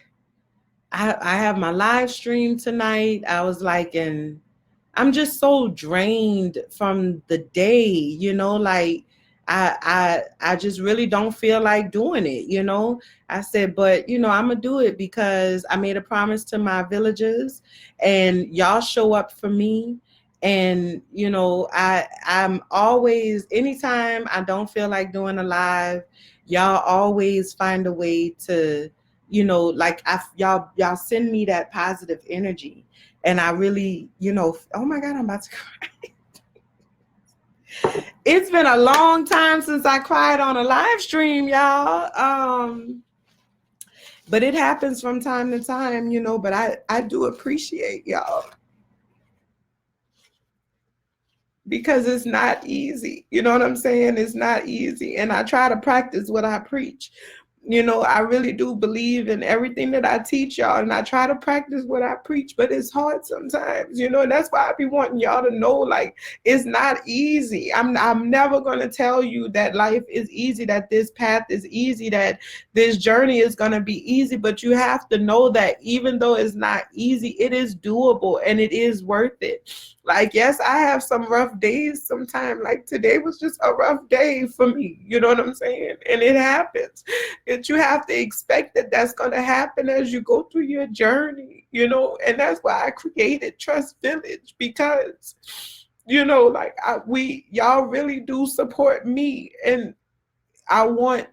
I have my live stream tonight. I was like, and I'm just so drained from the day, like I just really don't feel like doing it. I said, but I'm gonna do it because I made a promise to my villagers, and y'all show up for me. And I'm always, anytime I don't feel like doing a live, y'all always find a way to, like, y'all send me that positive energy. And I really, oh my God, I'm about to cry. It's been a long time since I cried on a live stream, y'all. But it happens from time to time, but I do appreciate y'all, because it's not easy. You know what I'm saying? It's not easy. And I try to practice what I preach. I really do believe in everything that I teach y'all, and I try to practice what I preach, but it's hard sometimes, and that's why I be wanting y'all to know, like, it's not easy. I'm never going to tell you that life is easy, that this path is easy, that this journey is going to be easy, but you have to know that even though it's not easy, it is doable and it is worth it. Like, yes, I have some rough days sometimes. Like, today was just a rough day for me. You know what I'm saying? And it happens. You have to expect that that's going to happen as you go through your journey, and that's why I created Trust Village, because, like, y'all really do support me, and I want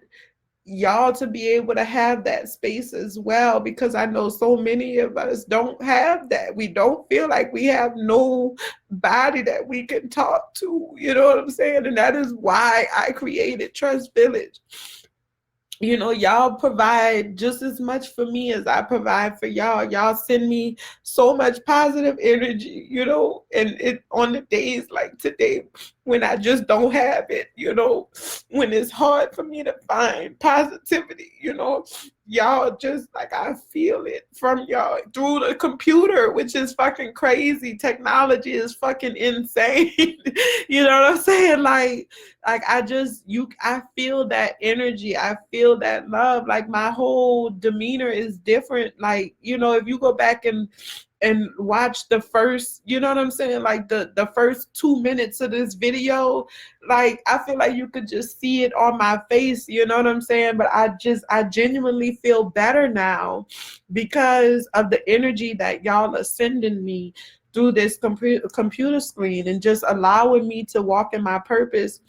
y'all to be able to have that space as well, because I know so many of us don't have that. We don't feel like we have nobody that we can talk to, you know what I'm saying? And that is why I created Trust Village. Y'all provide just as much for me as I provide for y'all. Y'all send me so much positive energy, and it on the days like today when I just don't have it, when it's hard for me to find positivity, y'all just, like, I feel it from y'all through the computer, which is fucking crazy. Technology is fucking insane. You know what I'm saying? Like I feel that energy. I feel that love. Like, my whole demeanor is different. Like, if you go back and watch the first, you know what I'm saying, like the first 2 minutes of this video, like, I feel like you could just see it on my face, you know what I'm saying? But I genuinely feel better now because of the energy that y'all are sending me through this computer screen, and just allowing me to walk in my purpose.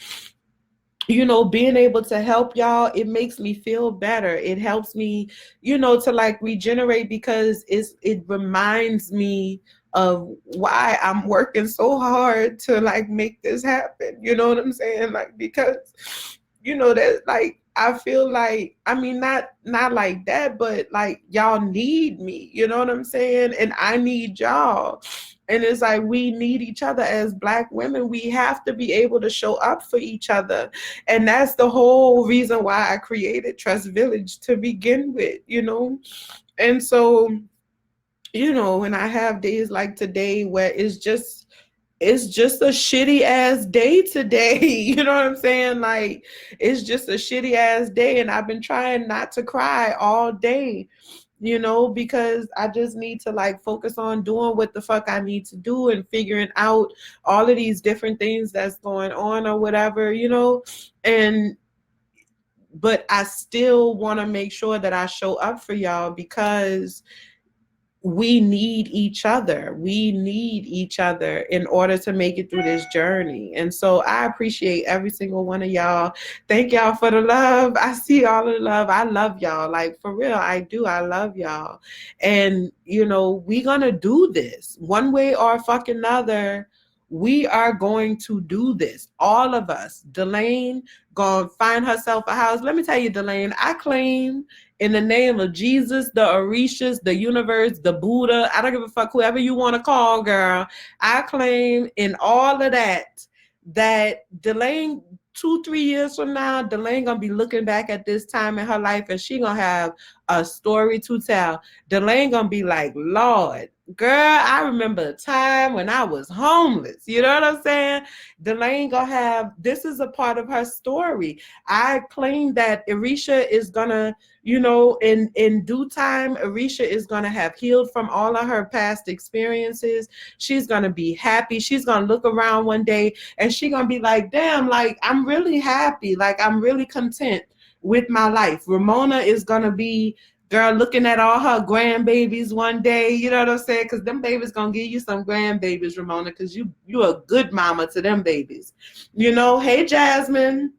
Being able to help y'all, it makes me feel better. It helps me, to, like, regenerate, because it reminds me of why I'm working so hard to, like, make this happen. You know what I'm saying? Like, because, that, like, I feel like, I mean, not like that, but, like, y'all need me, you know what I'm saying? And I need y'all. And it's like, we need each other as Black women. We have to be able to show up for each other. And that's the whole reason why I created Trust Village to begin with, And so, when I have days like today where it's just a shitty ass day today. You know what I'm saying? Like, it's just a shitty ass day, and I've been trying not to cry all day, because I just need to, like, focus on doing what the fuck I need to do and figuring out all of these different things that's going on or whatever, but I still want to make sure that I show up for y'all, because we need each other. We need each other in order to make it through this journey. And so I appreciate every single one of y'all. Thank y'all for the love. I see all of the love. I love y'all. Like, for real, I do. I love y'all. And, we gonna do this one way or fucking another. We are going to do this. All of us. Delane gonna find herself a house. Let me tell you, Delane, I claim, in the name of Jesus, the Orishas, the universe, the Buddha, I don't give a fuck, whoever you want to call, girl, I claim in all of that Delane, 2-3 years from now, Delane gonna be looking back at this time in her life, and she gonna have a story to tell. Delane gonna be like, Lord, girl, I remember a time when I was homeless. You know what I'm saying? Delane gonna have, this is a part of her story. I claim that Orisha is gonna, in due time, Orisha is gonna have healed from all of her past experiences. She's gonna be happy. She's gonna look around one day and she's gonna be like, damn, like, I'm really happy. Like, I'm really content with my life. Ramona is gonna be Girl, looking at all her grandbabies one day, you know what I'm saying? Because them babies gonna give you some grandbabies, Ramona, because you a good mama to them babies. You know, hey Jasmine,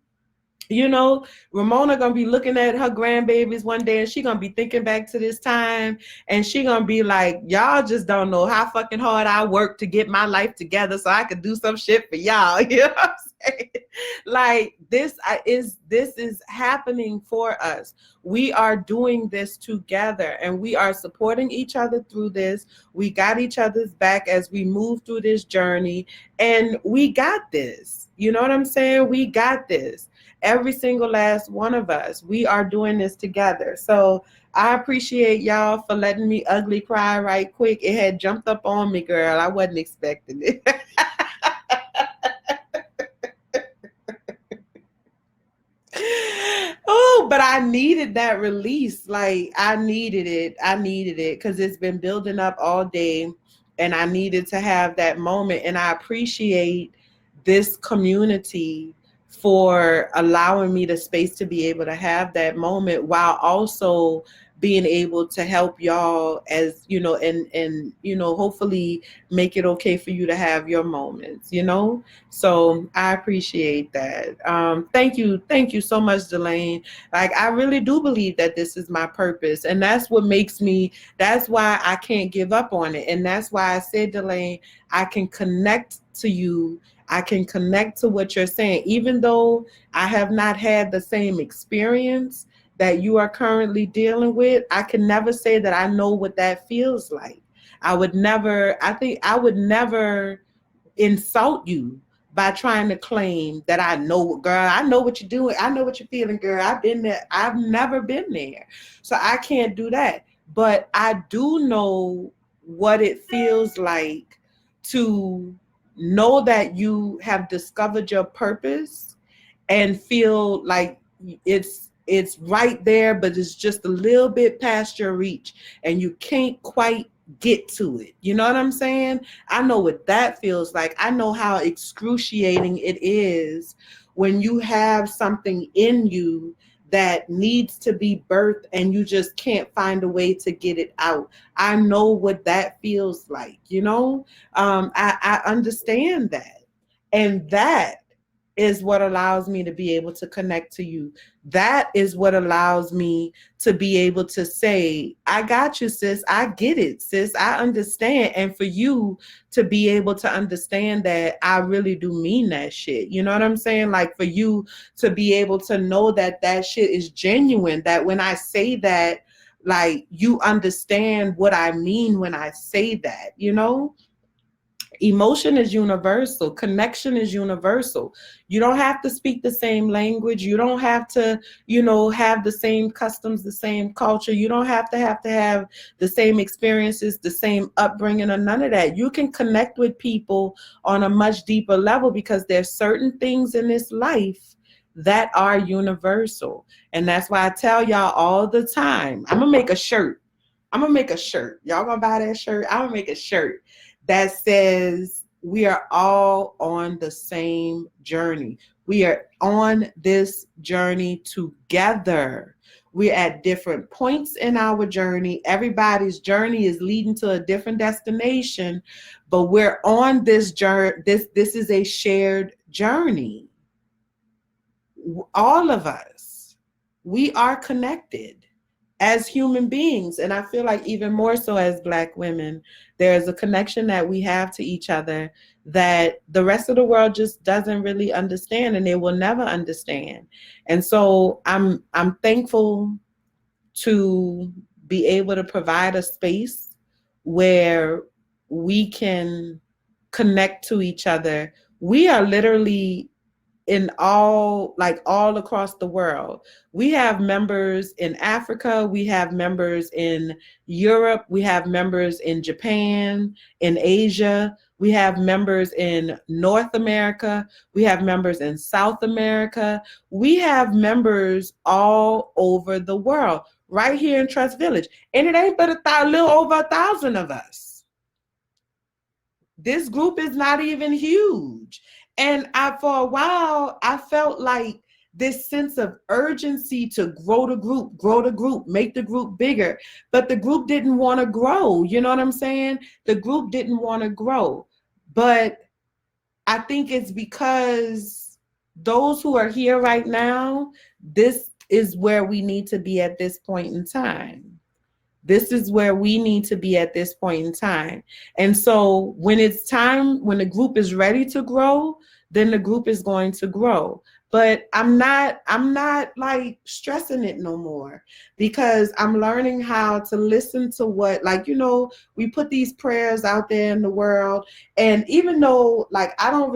you know, Ramona gonna be looking at her grandbabies one day and she gonna be thinking back to this time and she gonna be like, y'all just don't know how fucking hard I worked to get my life together so I could do some shit for y'all. You know what I'm saying? Like this is happening for us. We are doing this together and we are supporting each other through this. We got each other's back as we move through this journey and we got this. You know what I'm saying? We got this. Every single last one of us. We are doing this together. So I appreciate y'all for letting me ugly cry right quick. It had jumped up on me, girl. I wasn't expecting it. Oh, but I needed that release. Like I needed it. I needed it because it's been building up all day and I needed to have that moment. And I appreciate this community for allowing me the space to be able to have that moment while also being able to help y'all as you know and you know hopefully make it okay for you to have your moments, you know. So I appreciate that. Thank you so much, Delane. Like I really do believe that this is my purpose, and that's what makes me. That's why I can't give up on it, and that's why I said, Delane, I can connect to you. I can connect to what you're saying, even though I have not had the same experience that you are currently dealing with. I can never say that I know what that feels like. I think I would never insult you by trying to claim that I know, girl, I know what you're doing. I know what you're feeling, girl. I've been there. I've never been there. So I can't do that. But I do know what it feels like to know that you have discovered your purpose and feel like it's right there, but it's just a little bit past your reach and you can't quite get to it. You know what I'm saying? I know what that feels like. I know how excruciating it is when you have something in you that needs to be birthed and you just can't find a way to get it out. I know what that feels like, you know? I understand that. And that is what allows me to be able to connect to you. That is what allows me to be able to say, I got you, sis. I get it, sis. I understand. And for you to be able to understand that I really do mean that shit. You know what I'm saying? Like for you to be able to know that that shit is genuine, that when I say that, like you understand what I mean when I say that, you know? Emotion is universal. Connection is universal. You don't have to speak the same language. You don't have to, you know, have the same customs, the same culture. You don't have the same experiences, the same upbringing, or none of that. You can connect with people on a much deeper level because there's certain things in this life that are universal. And that's why I tell y'all all the time, I'm gonna make a shirt. I'm gonna make a shirt. Y'all gonna buy that shirt? I'm gonna make a shirt that says we are all on the same journey. We are on this journey together. We're at different points in our journey. Everybody's journey is leading to a different destination, but we're on this journey. This is a shared journey. All of us, we are connected as human beings. And I feel like even more so as Black women, there's a connection that we have to each other that the rest of the world just doesn't really understand and they will never understand. And so I'm thankful to be able to provide a space where we can connect to each other. We are literally in all across the world. We have members in Africa, we have members in Europe, we have members in Japan, in Asia, we have members in North America, we have members in South America, we have members all over the world, right here in Trust Village. And it ain't but a little over 1,000 of us. This group is not even huge. And for a while, I felt like this sense of urgency to grow the group, make the group bigger. But the group didn't want to grow. You know what I'm saying? The group didn't want to grow. But I think it's because those who are here right now, this is where we need to be at this point in time. This is where we need to be at this point in time. And so when it's time, when the group is ready to grow, then the group is going to grow. But I'm not like stressing it no more, because I'm learning how to listen to what, like, you know, we put these prayers out there in the world. And even though, like, I was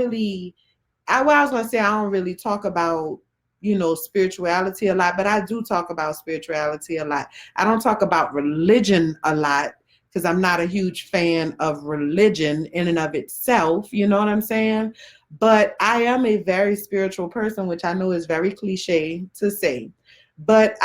going to say, I don't really talk about, you know, spirituality a lot, but I do talk about spirituality a lot. I don't talk about religion a lot because I'm not a huge fan of religion in and of itself. You know what I'm saying? But I am a very spiritual person, which I know is very cliche to say. But